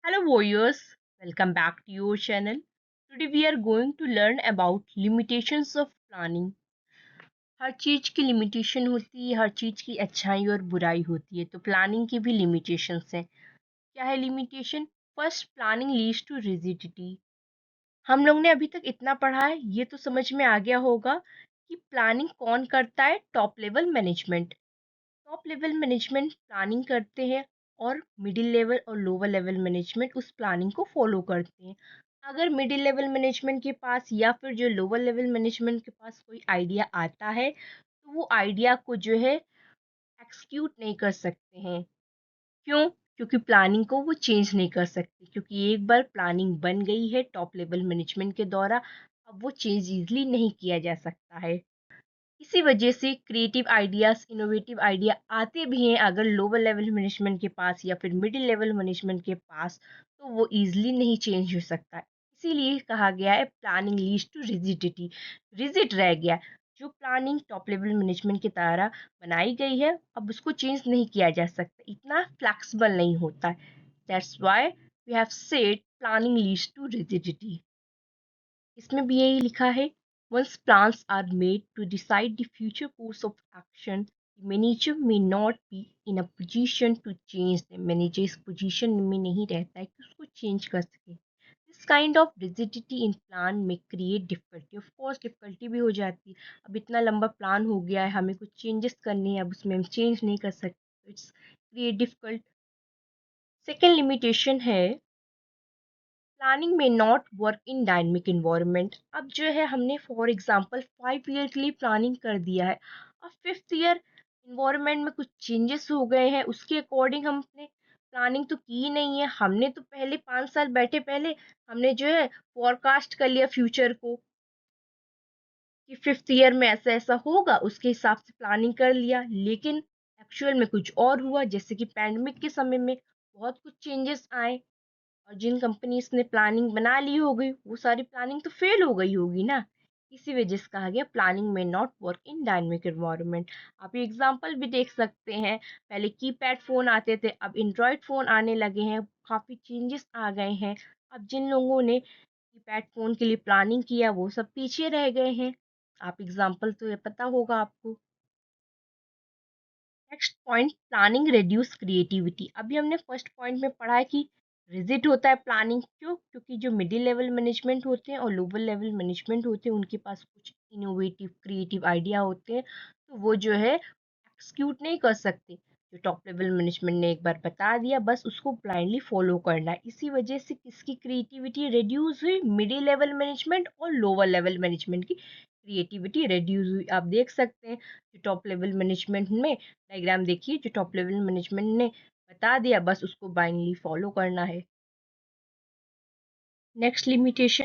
Hello warriors, welcome back to your channel. Today we are going to learn about limitations of planning. हर चीज की limitation होती है, हर चीज की अच्छाई और बुराई होती है, तो प्लानिंग की भी लिमिटेशंस हैं। क्या है limitation? First, planning leads to rigidity. हम लोग ने अभी तक इतना पढ़ा है, ये तो समझ में आ गया होगा कि प्लानिंग कौन करता है। Top level management. Top level management planning करते हैं और मिडिल लेवल और लोअर लेवल मैनेजमेंट उस प्लानिंग को फॉलो करते हैं। अगर मिडिल लेवल मैनेजमेंट के पास या फिर जो लोअर लेवल मैनेजमेंट के पास कोई आइडिया आता है तो वो आइडिया को जो है एक्सक्यूट नहीं कर सकते हैं। क्यों? क्योंकि प्लानिंग को वो चेंज नहीं कर सकते, क्योंकि एक बार प्लानिंग बन गई है टॉप लेवल मैनेजमेंट के द्वारा, अब वो चेंज इजली नहीं किया जा सकता है। इसी वजह से क्रिएटिव आइडियाज, इनोवेटिव आइडिया आते भी हैं अगर लोअर लेवल मैनेजमेंट के पास या फिर मिडिल लेवल मैनेजमेंट के पास, तो वो इजीली नहीं चेंज हो सकता है। इसीलिए कहा गया है planning leads to rigidity. Rigid रह गया। जो प्लानिंग टॉप लेवल मैनेजमेंट की तरह बनाई गई है, अब उसको चेंज नहीं किया जा सकता, इतना फ्लेक्सिबल नहीं होता है। That's why we have said planning leads to rigidity. इसमें भी यही लिखा है, once plans are made to decide the future course of action, the manager may not be in a position to change them. Manager इस position में नहीं रहता है कि उसको चेंज कर सके। This kind of rigidity in plan में create difficulty. Of course difficulty भी हो जाती है। अब इतना लंबा प्लान हो गया है, हमें कुछ चेंजेस करने हैं, अब उसमें हम चेंज नहीं कर सकते, it's create difficult. Second limitation है, प्लानिंग में not work in dynamic environment. अब जो है हमने फॉर एग्जांपल 5 ईयर के लिए प्लानिंग कर दिया है, अब 5th ईयर इन्वायरमेंट में कुछ चेंजेस हो गए हैं, उसके अकॉर्डिंग हमने प्लानिंग तो की ही नहीं है। हमने तो पहले 5 साल बैठे पहले हमने जो है फोरकास्ट कर लिया फ्यूचर को कि 5th ईयर में ऐसा ऐसा होगा, उसके हिसाब से प्लानिंग कर लिया, लेकिन एक्चुअल में कुछ और हुआ। जैसे कि पैंडमिक के समय में बहुत कुछ चेंजेस आए और जिन कंपनीज ने प्लानिंग बना ली होगी वो सारी प्लानिंग तो फेल हो गई होगी ना। इसी वजह से कहा गया प्लानिंग में not work in dynamic environment. आप ये एग्जांपल भी देख सकते हैं, पहले कीपैड फोन आते थे, अब एंड्रॉयड फोन आने लगे हैं, काफी चेंजेस आ गए हैं। अब जिन लोगों ने कीपैड फोन के लिए प्लानिंग किया वो सब पीछे रह गए हैं। आप एग्जांपल तो ये पता होगा आपको। Next point, planning reduce creativity. अभी हमने फर्स्ट पॉइंट में पढ़ा है कि रिजिड होता है प्लानिंग। क्यों? क्योंकि जो मिडिल लेवल मैनेजमेंट होते हैं और लोअर लेवल मैनेजमेंट होते हैं उनके पास कुछ इनोवेटिव क्रिएटिव आइडिया होते हैं, तो वो जो है एक्सक्यूट नहीं कर सकते। जो टॉप लेवल मैनेजमेंट ने एक बार बता दिया, बस उसको ब्लाइंडली फॉलो करना है। इसी वजह से किसकी क्रिएटिविटी रिड्यूस हुई? मिडिल लेवल मैनेजमेंट और लोअर लेवल मैनेजमेंट की क्रिएटिविटी रिड्यूस हुई। आप देख सकते हैं जो टॉप लेवल मैनेजमेंट में डायग्राम देखिए, जो टॉप लेवल मैनेजमेंट ने बता दिया, बस उसको ब्लाइंडली फॉलो करना है। Next limitation,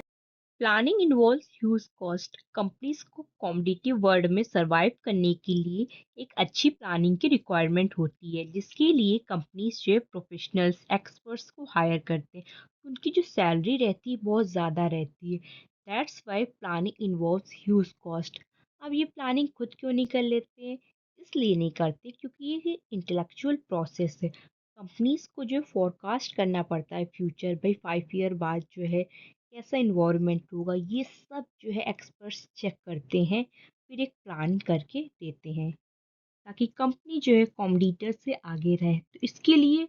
planning involves huge cost. Companies को कॉम्पिटिटिव वर्ल्ड में सरवाइव करने के लिए एक अच्छी प्लानिंग की रिक्वायरमेंट होती है, जिसके लिए कंपनीज जो प्रोफेशनल्स एक्सपर्ट्स को हायर करते हैं, उनकी जो सैलरी रहती है बहुत ज़्यादा रहती है। That's why planning involves huge cost. अब ये प्लानिंग खुद क्यों नहीं कर लेते हैं? इसलिए नहीं करते क्योंकि ये इंटेलेक्चुअल प्रोसेस है। कंपनीज को जो फोरकास्ट करना पड़ता है फ्यूचर, भाई 5 ईयर बाद जो है कैसा इन्वायरमेंट होगा, ये सब जो है एक्सपर्ट्स चेक करते हैं, फिर एक प्लान करके देते हैं ताकि कंपनी जो है कॉम्पिटिटर से आगे रहे। तो इसके लिए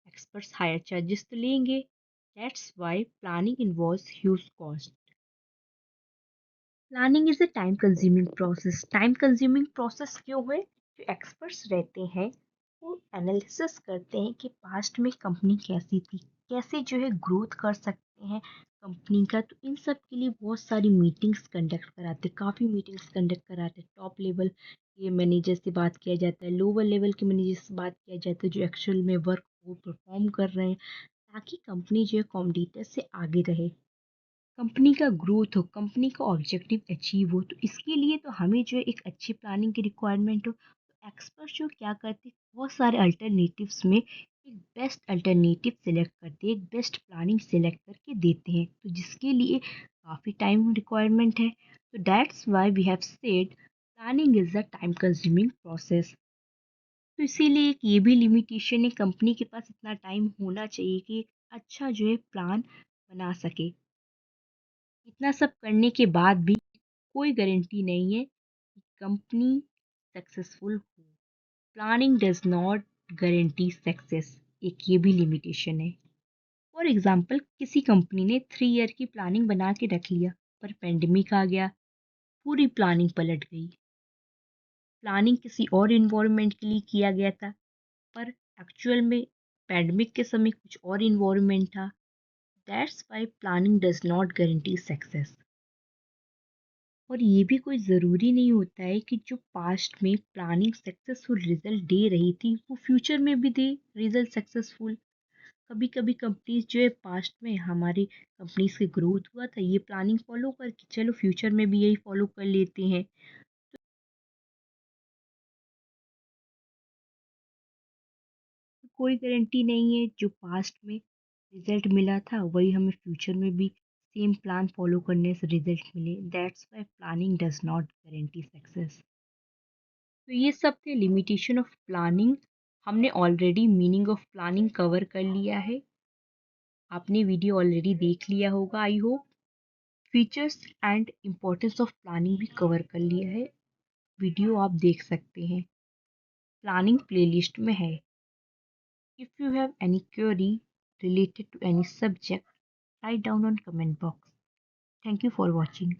एक्सपर्ट्स हायर चार्जेस तो लेंगे। That's why planning involves huge cost. Planning is a time consuming process. Time consuming process क्यों है? जो एक्सपर्ट्स रहते हैं वो एनालिसिस करते हैं कि पास्ट में कंपनी कैसी थी, कैसे जो है ग्रोथ कर सकते हैं कंपनी का। तो इन सब के लिए बहुत सारी मीटिंग्स कंडक्ट कराते, काफ़ी मीटिंग्स कंडक्ट कराते। टॉप लेवल के मैनेजर से बात किया जाता है, लोअर लेवल के मैनेजर से बात किया जाता है जो एक्चुअल में वर्क वो परफॉर्म कर रहे हैं, ताकि कंपनी जो है कॉम्पिटिटर से आगे रहे, कंपनी का ग्रोथ हो, कंपनी का ऑब्जेक्टिव अचीव हो। तो इसके लिए तो हमें जो है एक अच्छी प्लानिंग की रिक्वायरमेंट हो। तो एक्सपर्ट जो क्या करते हैं, बहुत सारे अल्टरनेटिव्स में एक बेस्ट अल्टरनेटिव सेलेक्ट करते हैं, एक बेस्ट प्लानिंग सेलेक्ट करके देते हैं, तो जिसके लिए काफ़ी टाइम रिक्वायरमेंट है। तो that's why we have said planning is a time consuming process. तो इसीलिए एक ये भी लिमिटेशन है, कंपनी के पास इतना टाइम होना चाहिए कि अच्छा जो है प्लान बना सके। इतना सब करने के बाद भी कोई गारंटी नहीं है कि कंपनी सक्सेसफुल हो। Planning does not guarantee success, एक ये भी लिमिटेशन है। फॉर एग्जाम्पल किसी कंपनी ने 3 ईयर की प्लानिंग बना के रख लिया, पर पेंडेमिक आ गया, पूरी प्लानिंग पलट गई। प्लानिंग किसी और इन्वायरमेंट के लिए किया गया था, पर एक्चुअल में पेंडेमिक के समय कुछ और इन्वायरमेंट था। That's why planning does not guarantee success. और ये भी कोई ज़रूरी नहीं होता है कि जो पास्ट में प्लानिंग सक्सेसफुल रिजल्ट दे रही थी वो फ्यूचर में भी दे रिजल्ट सक्सेसफुल। कभी कभी कंपनीज जो है पास्ट में हमारी कंपनीज की ग्रोथ हुआ था ये प्लानिंग फॉलो करके, चलो फ्यूचर में भी यही फॉलो कर लेते हैं। तो कोई गारंटी नहीं है जो पास्ट में रिजल्ट मिला था वही हमें फ्यूचर में भी सेम प्लान फॉलो करने से रिजल्ट मिले। That's why planning does not guarantee success. तो ये सब थे लिमिटेशन ऑफ प्लानिंग। हमने already meaning of planning cover कर लिया है। आपने वीडियो ऑलरेडी देख लिया होगा I hope. Features and importance of planning भी कवर कर लिया है। वीडियो आप देख सकते हैं, प्लानिंग प्लेलिस्ट में है। If you have any query related to any subject, write down on comment box. Thank you for watching.